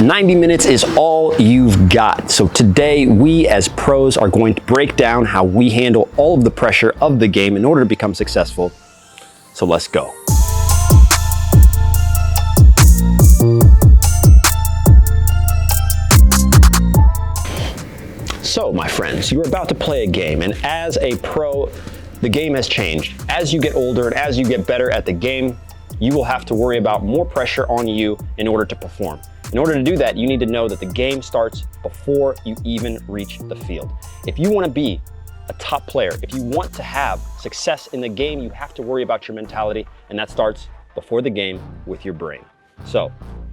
90 minutes is all you've got. So today we as pros are going to break down how we handle all of the pressure of the game in order to become successful. So let's go. So my friends, you're about to play a game, and as a pro, the game has changed. As you get older and as you get better at the game, you will have to worry about more pressure on you in order to perform. In order to do that, you need to know that the game starts before you even reach the field. If you want to be a top player, if you want to have success in the game, you have to worry about your mentality, and that starts before the game with your brain. So,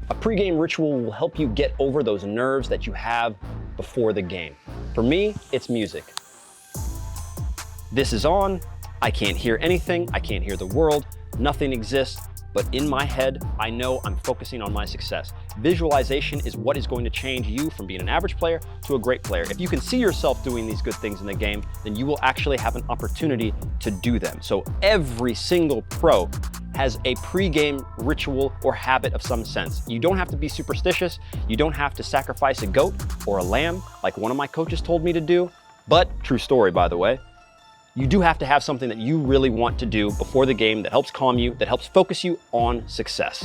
a pregame ritual will help you get over those nerves that you have before the game. For me, it's music. This is on, I can't hear anything, I can't hear the world, nothing exists, but in my head, I know I'm focusing on my success. Visualization is what is going to change you from being an average player to a great player. If you can see yourself doing these good things in the game, then you will actually have an opportunity to do them. So every single pro has a pregame ritual or habit of some sense. You don't have to be superstitious. You don't have to sacrifice a goat or a lamb like one of my coaches told me to do, but true story, by the way. You do have to have something that you really want to do before the game that helps calm you, that helps focus you on success.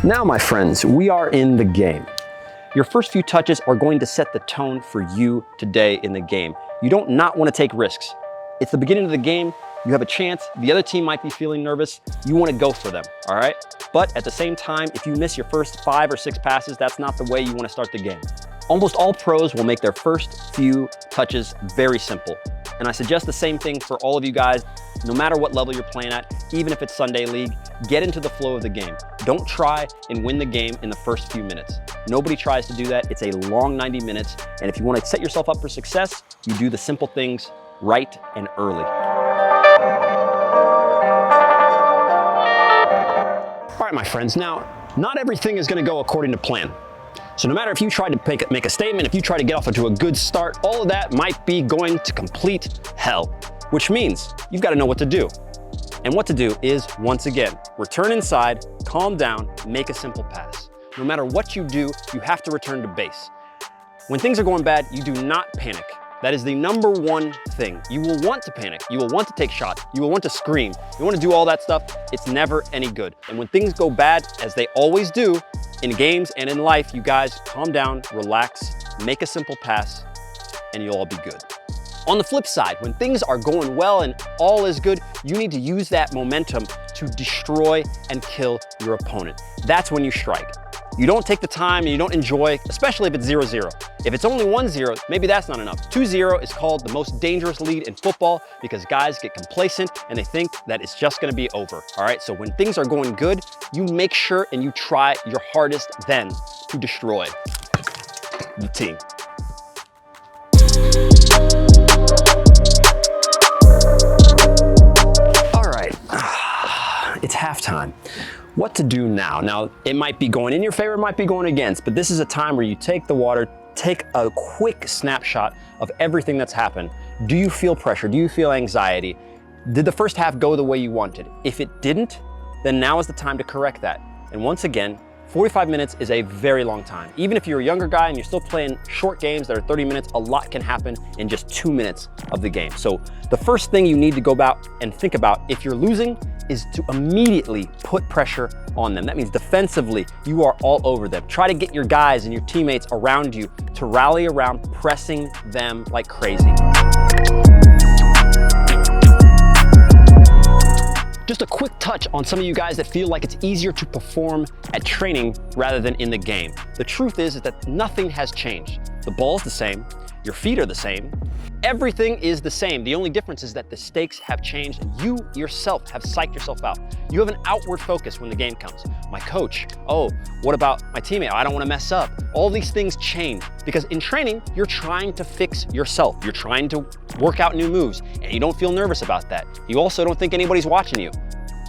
Now, my friends, we are in the game. Your first few touches are going to set the tone for you today in the game. You don't not want to take risks. It's the beginning of the game. You have a chance. The other team might be feeling nervous. You want to go for them, all right? But at the same time, if you miss your first 5 or 6 passes, that's not the way you want to start the game. Almost all pros will make their first few touches very simple. And I suggest the same thing for all of you guys, no matter what level you're playing at, even if it's Sunday League, get into the flow of the game. Don't try and win the game in the first few minutes. Nobody tries to do that. It's a long 90 minutes. And if you want to set yourself up for success, you do the simple things right and early. All right, my friends, now, not everything is going to go according to plan. So no matter if you try to make a statement, if you try to get off to a good start, all of that might be going to complete hell, which means you've got to know what to do. And what to do is, once again, return inside, calm down, make a simple pass. No matter what you do, you have to return to base. When things are going bad, you do not panic. That is the number one thing. You will want to panic. You will want to take shots. You will want to scream. You want to do all that stuff. It's never any good. And when things go bad, as they always do, in games and in life, you guys calm down, relax, make a simple pass, and you'll all be good. On the flip side, when things are going well and all is good, you need to use that momentum to destroy and kill your opponent. That's when you strike. You don't take the time and you don't enjoy, especially if it's 0-0. If it's only 1-0, maybe that's not enough. 2-0 is called the most dangerous lead in football because guys get complacent and they think that it's just gonna be over, all right? So when things are going good, you make sure and you try your hardest then to destroy the team. All right, it's halftime. What to do now? Now, it might be going in your favor, it might be going against, but this is a time where you take the water, take a quick snapshot of everything that's happened. Do you feel pressure? Do you feel anxiety? Did the first half go the way you wanted? If it didn't, then now is the time to correct that. And once again, 45 minutes is a very long time. Even if you're a younger guy and you're still playing short games that are 30 minutes, a lot can happen in just 2 minutes of the game. So the first thing you need to go about and think about if you're losing is to immediately put pressure on them. That means defensively, you are all over them. Try to get your guys and your teammates around you to rally around pressing them like crazy. Just a quick touch on some of you guys that feel like it's easier to perform at training rather than in the game. The truth is that nothing has changed. The ball's the same, your feet are the same, everything is the same. The only difference is that the stakes have changed and you yourself have psyched yourself out. You have an outward focus when the game comes. My coach, oh, what about my teammate? I don't want to mess up. All these things change because in training, you're trying to fix yourself. You're trying to work out new moves and you don't feel nervous about that. You also don't think anybody's watching you.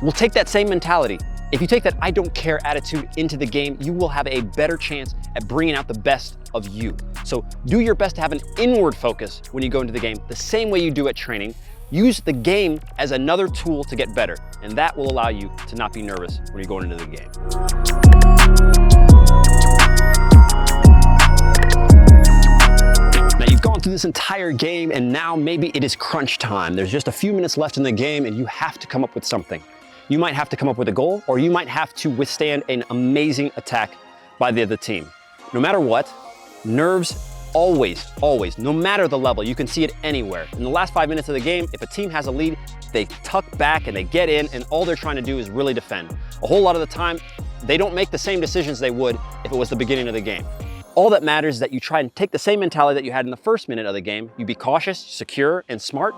We'll take that same mentality. If you take that I don't care attitude into the game, you will have a better chance at bringing out the best of you. So do your best to have an inward focus when you go into the game, the same way you do at training. Use the game as another tool to get better, and that will allow you to not be nervous when you're going into the game. Now you've gone through this entire game, and now maybe it is crunch time. There's just a few minutes left in the game, and you have to come up with something. You might have to come up with a goal, or you might have to withstand an amazing attack by the other team. No matter what, nerves always, no matter the level, you can see it anywhere. In the last 5 minutes of the game, if a team has a lead, they tuck back and they get in, and all they're trying to do is really defend. A whole lot of the time, they don't make the same decisions they would if it was the beginning of the game. All that matters is that you try and take the same mentality that you had in the first minute of the game. You be cautious, secure, and smart.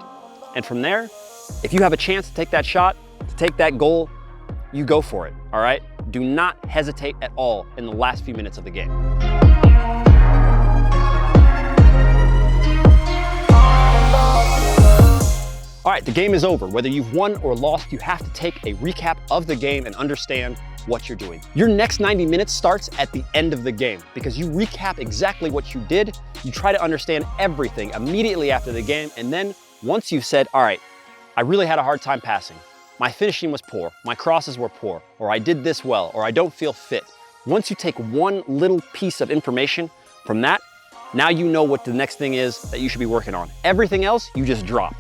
And from there, if you have a chance to take that shot, to take that goal, you go for it, all right? Do not hesitate at all in the last few minutes of the game. All right, the game is over. Whether you've won or lost, you have to take a recap of the game and understand what you're doing. Your next 90 minutes starts at the end of the game because you recap exactly what you did. You try to understand everything immediately after the game. And then once you've said, all right, I really had a hard time passing. My finishing was poor. My crosses were poor, or I did this well, or I don't feel fit. Once you take one little piece of information from that, now you know what the next thing is that you should be working on. Everything else, you just drop.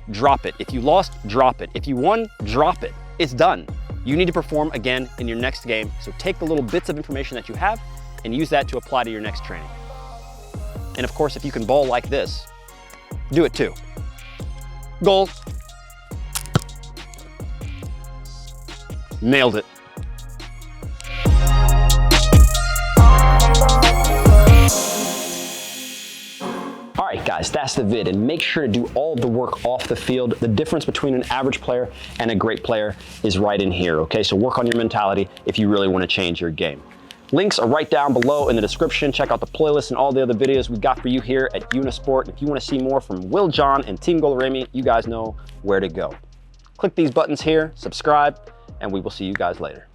Drop it. If you lost, drop it. If you won, drop it. It's done. You need to perform again in your next game. So take the little bits of information that you have and use that to apply to your next training. And of course, if you can ball like this, do it too. Goal. Nailed it. All right, guys, that's the vid, and make sure to do all of the work off the field. The difference between an average player and a great player is right in here, okay? So work on your mentality if you really want to change your game. Links are right down below in the description. Check out the playlist and all the other videos we got for you here at Unisport. If you want to see more from Will John and Team Golaremi, you guys know where to go. Click these buttons here, subscribe, and we will see you guys later.